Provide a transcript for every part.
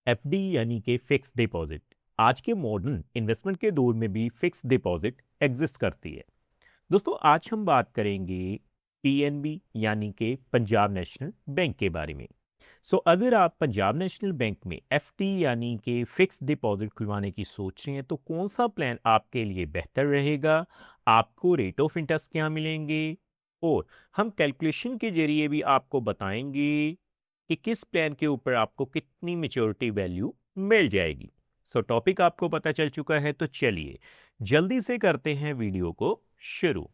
FD यानी कि fix deposit. आज के मॉडर्न इन्वेस्टमेंट के दौर में भी फिक्स डिपॉजिट एग्जिस्ट करती है। दोस्तों आज हम बात करेंगे पीएनबी यानी कि पंजाब नेशनल बैंक के बारे में। अगर आप पंजाब नेशनल बैंक में एफडी यानी कि फिक्स डिपॉजिट खुलवाने की सोच रहे हैं तो कौन सा प्लान आपके लिए बेहतर रहेगा, आपको रेट ऑफ इंटरेस्ट क्या मिलेंगे, और हम कैलकुलेशन के जरिए भी आपको बताएंगे कि किस प्लान के ऊपर आपको कितनी मेच्योरिटी वैल्यू मिल जाएगी। टॉपिक आपको पता चल चुका है तो चलिए जल्दी से करते हैं वीडियो को शुरू।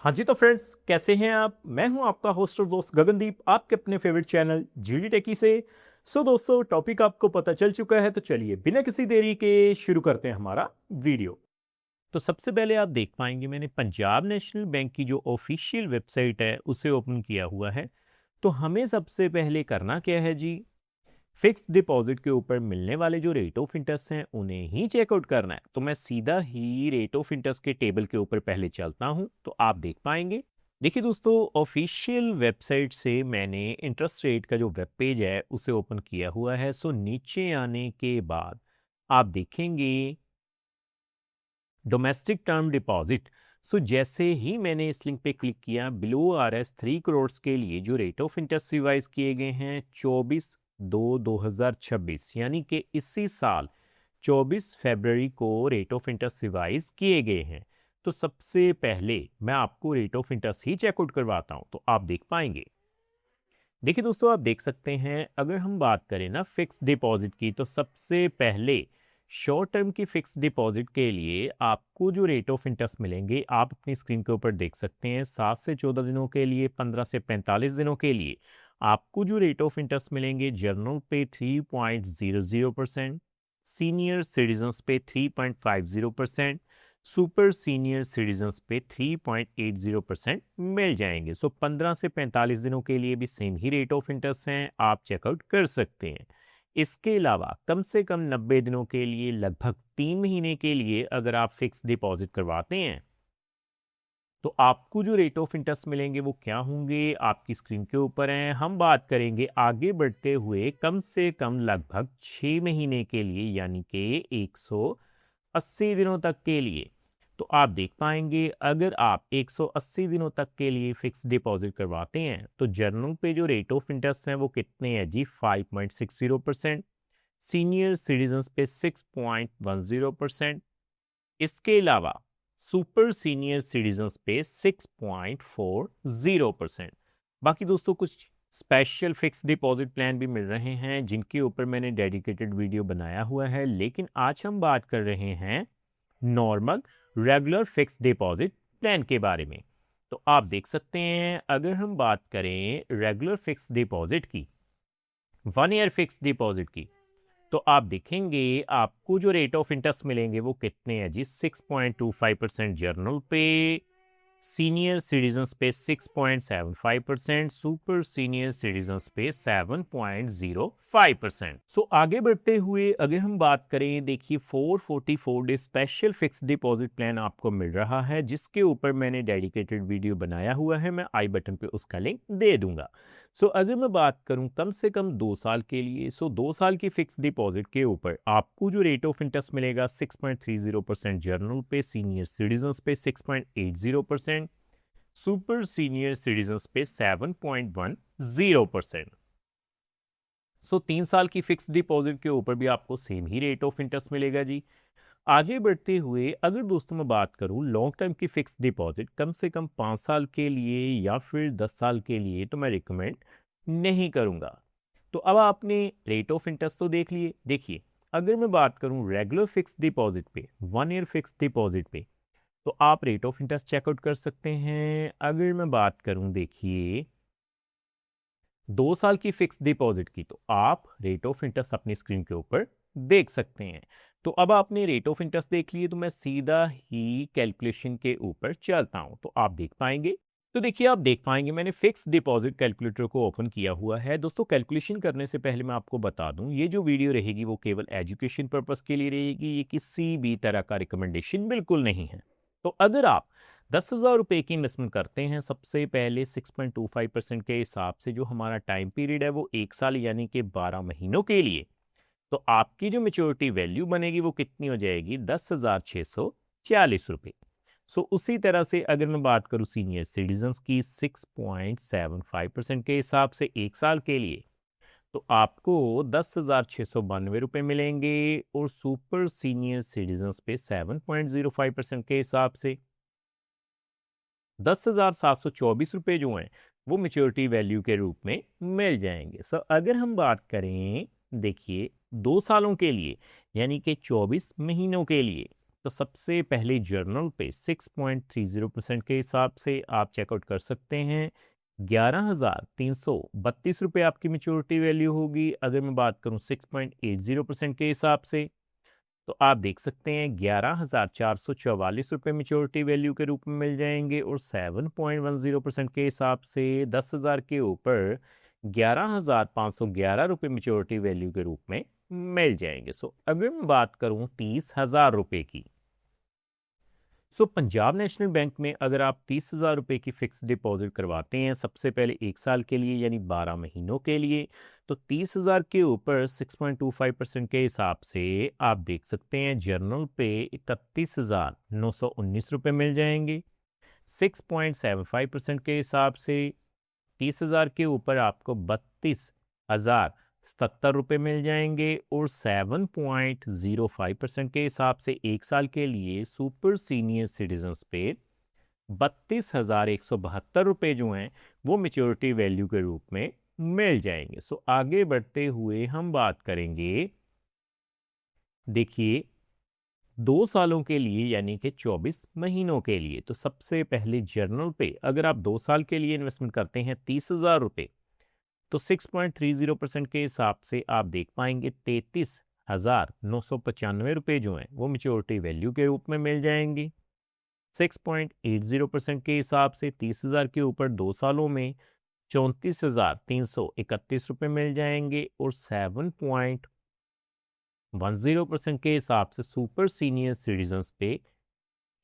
हाँ जी, तो फ्रेंड्स कैसे हैं आप? मैं हूं आपका होस्ट और दोस्त गगनदीप, आपके अपने फेवरेट चैनल जीडी टेकी से। दोस्तों टॉपिक आपको पता चल चुका है तो चलिए बिना किसी देरी के शुरू करते हैं हमारा वीडियो। तो सबसे पहले आप देख पाएंगे मैंने पंजाब नेशनल बैंक की जो ऑफिशियल वेबसाइट है उसे ओपन किया हुआ है। तो हमें सबसे पहले करना क्या है जी, फिक्स डिपॉजिट के ऊपर मिलने वाले जो रेट ऑफ इंटरेस्ट हैं उन्हें ही चेकआउट करना है। तो मैं सीधा ही रेट ऑफ इंटरेस्ट के टेबल के ऊपर पहले चलता हूं तो आप देख पाएंगे। देखिए दोस्तों, ऑफिशियल वेबसाइट से मैंने इंटरेस्ट रेट का जो वेब पेज है उसे ओपन किया हुआ है। नीचे आने के बाद आप देखेंगे डोमेस्टिक टर्म डिपॉजिट। जैसे ही मैंने इस लिंक पे क्लिक किया, बिलो RS 3 करोड़ के लिए जो रेट ऑफ इंटरेस्ट रिवाइज किए गए हैं 24/2/2026 यानी कि इसी साल 24 फरवरी को रेट ऑफ इंटरेस्ट रिवाइज किए गए हैं। तो सबसे पहले मैं आपको रेट ऑफ इंटरेस्ट ही चेकआउट करवाता हूं तो आप देख पाएंगे। देखिए दोस्तों, आप देख सकते हैं अगर हम बात करें ना फिक्स डिपॉजिट की तो सबसे पहले शॉर्ट टर्म की फिक्स डिपॉजिट के लिए आपको जो रेट ऑफ इंटरेस्ट मिलेंगे आप अपनी स्क्रीन के ऊपर देख सकते हैं। 7 से 14 दिनों के लिए, 15 से 45 दिनों के लिए आपको जो रेट ऑफ इंटरेस्ट मिलेंगे, जर्नल पे 3.00%, सीनियर सिटीजन्स पे 3.50%, सुपर सीनियर सिटीजन्स पे 3.80% मिल जाएंगे। 15 से 45 दिनों के लिए भी same he rate of interest हैं, आप चेकआउट कर सकते हैं। इसके अलावा कम से कम 90 दिनों के लिए, लगभग 3 महीने के लिए अगर आप फिक्स डिपॉजिट करवाते हैं तो आपको जो रेट ऑफ इंटरेस्ट मिलेंगे वो क्या होंगे आपकी स्क्रीन के ऊपर हैं। हम बात करेंगे आगे बढ़ते हुए कम से कम लगभग 6 महीने के लिए यानी कि 180 दिनों तक के लिए। तो आप देख पाएंगे अगर आप 180 दिनों तक के लिए फिक्स डिपॉजिट करवाते हैं तो जर्नल पे जो रेट ऑफ इंटरेस्ट हैं वो कितने हैं जी, 5.60%, सीनियर सिटीजन्स पे 6.10%, इसके अलावा सुपर सीनियर सिटीजन्स पे 6.40%। बाकी दोस्तों कुछ स्पेशल फिक्स डिपॉजिट प्लान भी मिल रहे हैं जिनके ऊपर मैंने डेडिकेटेड वीडियो बनाया हुआ है, लेकिन आज हम बात कर रहे हैं normal regular fix deposit plan के बारे में। तो आप देख सकते हैं अगर हम बात करें रेगुलर फिक्स डिपॉजिट की, 1 ईयर फिक्स डिपॉजिट की, तो आप देखेंगे आपको जो रेट ऑफ इंटरेस्ट मिलेंगे वो कितने हैं जी, 6.25% जर्नल पे, सीनियर सिटीजन्स पे 6.75%, सुपर सीनियर सिटीजन्स पे 7.05%। आगे बढ़ते हुए अगर हम बात करें, देखिए 444 day special fix deposit plan आपको मिल रहा है जिसके ऊपर मैंने डेडिकेटेड वीडियो बनाया हुआ है, मैं आई बटन पे उसका लिंक दे दूंगा। अगर मैं बात करूं कम से कम 2 साल के लिए, 2 साल की फिक्स डिपॉजिट के ऊपर आपको जो रेट ऑफ इंटरेस्ट मिलेगा 6.30% जर्नल पे, सीनियर सिटीजन्स पे 6.80%, सुपर सीनियर सिटीजन्स पे 7.10%। 3 साल की फिक्स डिपॉजिट के ऊपर भी आपको same he rate of interest मिलेगा जी। आगे बढ़ते हुए अगर दोस्तों मैं बात करूं लॉन्ग टर्म की फिक्स डिपॉजिट कम से कम 5 साल के लिए या फिर 10 साल के लिए, तो मैं रिकमेंड नहीं करूंगा। तो अब आपने रेट ऑफ इंटरेस्ट तो देख लिए। देखिए अगर मैं बात करूं रेगुलर फिक्स डिपॉजिट पे, 1 ईयर फिक्स डिपॉजिट पे, तो आप रेट ऑफ इंटरेस्ट चेकआउट कर सकते हैं। अगर मैं बात करूं देखिए 2 साल की फिक्स डिपॉजिट की, तो आप रेट ऑफ इंटरेस्ट अपनी स्क्रीन के ऊपर देख सकते हैं। तो अब आपने रेट ऑफ इंटरेस्ट देख लिए तो मैं सीधा ही कैलकुलेशन के ऊपर चलता हूं तो आप देख पाएंगे। तो देखिए आप देख पाएंगे मैंने फिक्स डिपॉजिट कैलकुलेटर को ओपन किया हुआ है। दोस्तों कैलकुलेशन करने से पहले मैं आपको बता दूं ये जो वीडियो रहेगी वो केवल एजुकेशन पर्पस के लिए रहेगी, ये किसी भी तरह का रिकमेंडेशन बिल्कुल नहीं है। तो अगर आप 10,000 रुपए की इन्वेस्टमेंट करते हैं, सबसे पहले 6.25% के हिसाब से जो हमारा टाइम पीरियड है वो 1 साल यानी कि 12 महीनों के लिए, तो आपकी जो मेच्योरिटी वैल्यू बनेगी वो कितनी हो जाएगी? 10,640 रुपये। सो उसी तरह से अगर मैं बात करूँ सीनियर सिटीजन्स की 6.75% के हिसाब से 1 साल के लिए, तो आपको 10,692 रुपये मिलेंगे और सुपर सीनियर सिटीजन्स पे 7.05% के हिसाब से 10,724 रुपये जो हैं वो मेच्योरिटी वैल्यू के रूप में मिल जाएंगे। सो अगर हम बात करें, देखिए 2 सालों के लिए यानी कि 24 महीनों के लिए, तो सबसे पहले जर्नल पे 6.30% के हिसाब से आप चेकआउट कर सकते हैं। 11,332 रुपये आपकी मेच्योरिटी वैल्यू होगी। अगर मैं बात करूं 6.80% के हिसाब से, तो आप देख सकते हैं 11,444 रुपये मेच्योरिटी वैल्यू के रूप में मिल जाएंगे और 7.10% के हिसाब से 10,000 के ऊपर 11,511 रुपये मेच्योरिटी वैल्यू के रूप में मिल जाएंगे। सो अगर मैं बात करूं 30,000 रुपये की, सो पंजाब नेशनल बैंक में अगर आप 30,000 रुपये की फिक्स डिपॉजिट करवाते हैं सबसे पहले 1 साल के लिए यानी 12 महीनों के लिए, तो 30,000 के ऊपर 6.25% के हिसाब से आप देख सकते हैं जर्नल पे 31,919 रुपये मिल जाएंगे। 6.75% के हिसाब से 30,000 के ऊपर आपको 32,077 रुपये मिल जाएंगे और 7.05% के हिसाब से 1 साल के लिए सुपर सीनियर सिटीजन्स पे 32,172 रुपये जो हैं वो मेच्योरिटी वैल्यू के रूप में मिल जाएंगे। सो आगे बढ़ते हुए हम बात करेंगे, देखिए 2 सालों के लिए यानी कि 24 महीनों के लिए, तो सबसे पहले जर्नल पे अगर आप 2 साल के लिए इन्वेस्टमेंट करते हैं 30,000 रुपये, तो 6.30% के हिसाब से आप देख पाएंगे 33,995 रुपये जो हैं वो मेच्योरिटी वैल्यू के रूप में मिल जाएंगी। 6.80% के हिसाब से 30,000 के ऊपर 2 सालों में 34,331 रुपये मिल जाएंगे और 7.10% के हिसाब से सुपर सीनियर सिटीजन्स पे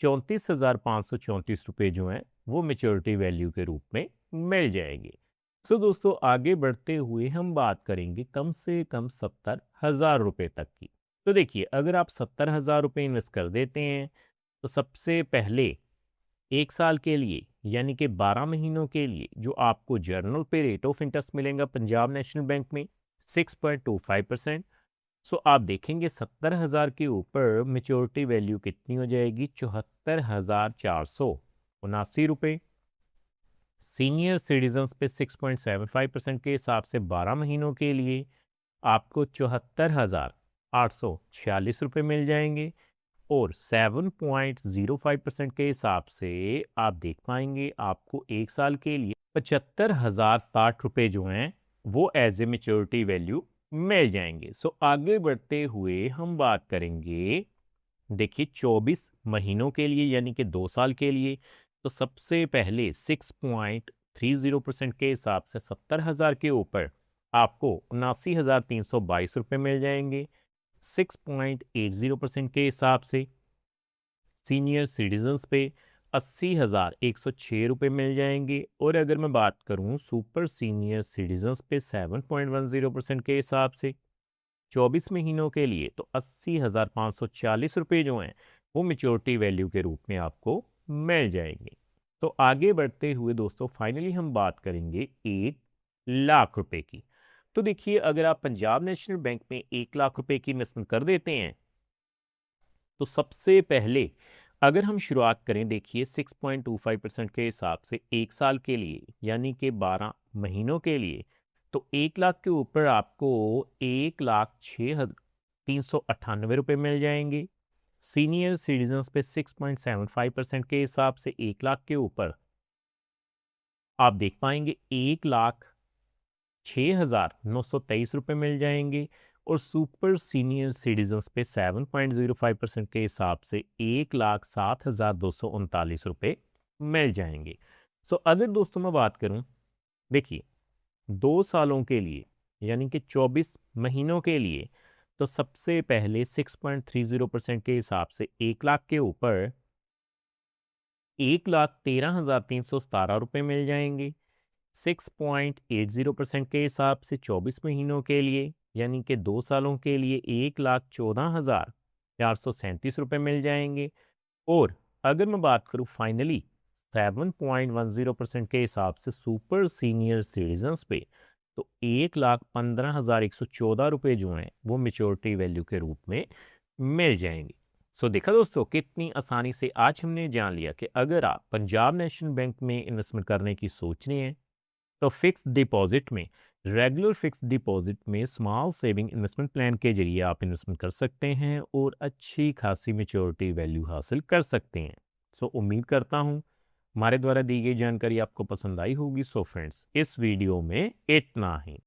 34,534 रुपये जो हैं वो मेच्योरिटी वैल्यू के रूप में मिल जाएंगे। सो दोस्तों आगे बढ़ते हुए हम बात करेंगे कम से कम 70,000 रुपये तक की। तो देखिए अगर आप 70,000 रुपये इन्वेस्ट कर देते हैं, तो सबसे पहले 1 साल के लिए यानी कि 12 महीनों के लिए जो आपको जर्नल पे रेट ऑफ इंटरेस्ट मिलेगा पंजाब नेशनल बैंक में 6.25%। सो आप देखेंगे 70,000 के ऊपर मेच्योरिटी वैल्यू कितनी हो जाएगी? 74,479 रुपये। सीनियर सिटीजन्स पे 6.75% के हिसाब से 12 महीनों के लिए आपको 74,846 रुपये मिल जाएंगे और 7.05% के हिसाब से आप देख पाएंगे आपको 1 साल के लिए 75,060 रुपये जो हैं वो एज ए मेच्योरिटी वैल्यू मिल जाएंगे। सो आगे बढ़ते हुए हम बात करेंगे, देखिए 24 महीनों के लिए यानी कि 2 साल के लिए, तो सबसे पहले 6.30% के हिसाब से 70,000 के ऊपर आपको 79,322 रुपये मिल जाएंगे। 6.80% के हिसाब से सीनियर सिटीजन्स पे 80,106 रुपये मिल जाएंगे और अगर मैं बात करूं सुपर सीनियर सिटीजन्स पे 7.10% के हिसाब से 24 महीनों के लिए, तो 80,540 रुपये जो हैं वो मेच्योरिटी वैल्यू के रूप में आपको मिल जाएंगे। तो आगे बढ़ते हुए दोस्तों फाइनली हम बात करेंगे 1 लाख रुपए की। तो देखिए अगर आप पंजाब नेशनल बैंक में 1 लाख रुपए की इन्वेस्टमेंट कर देते हैं, तो सबसे पहले अगर हम शुरुआत करें देखिए 6.25% के हिसाब से 1 साल के लिए यानी कि 12 महीनों के लिए, तो 1 लाख के ऊपर आपको 1,06,398 रुपये मिल जाएंगे। सीनियर सिटीजन्स पे 6.75% के हिसाब से 1 लाख के ऊपर आप देख पाएंगे 1,06,923 रुपये मिल जाएंगे और सुपर सीनियर सिटीजन्स पे 7.05% के हिसाब से 1,07,239 रुपये मिल जाएंगे। सो अगर दोस्तों मैं बात करूं, देखिए 2 सालों के लिए यानी कि 24 महीनों के लिए, तो सबसे पहले 6.30% के हिसाब से 1 लाख के ऊपर 1,13,317 रुपये मिल जाएंगे। 6.80% के हिसाब से 24 महीनों के लिए यानी कि 2 सालों के लिए 1,14,437 रुपए मिल जाएंगे। और अगर मैं बात करूँ फाइनली 7.10% के हिसाब से सुपर सीनियर सिटीजन्स पे, तो 1,15,114 रुपए जो हैं वो मेच्योरिटी वैल्यू के रूप में मिल जाएंगे। सो देखा दोस्तों, कितनी आसानी से आज हमने जान लिया कि अगर आप पंजाब नेशनल बैंक में इन्वेस्टमेंट करने की सोच रहे हैं तो फिक्स डिपॉजिट में, रेगुलर फिक्स डिपॉजिट में स्मॉल सेविंग इन्वेस्टमेंट प्लान के जरिए आप इन्वेस्टमेंट कर सकते हैं और अच्छी खासी मेच्योरिटी वैल्यू हासिल कर सकते हैं। सो उम्मीद करता हूँ हमारे द्वारा दी गई जानकारी आपको पसंद आई होगी। सो फ्रेंड्स, इस वीडियो में इतना ही।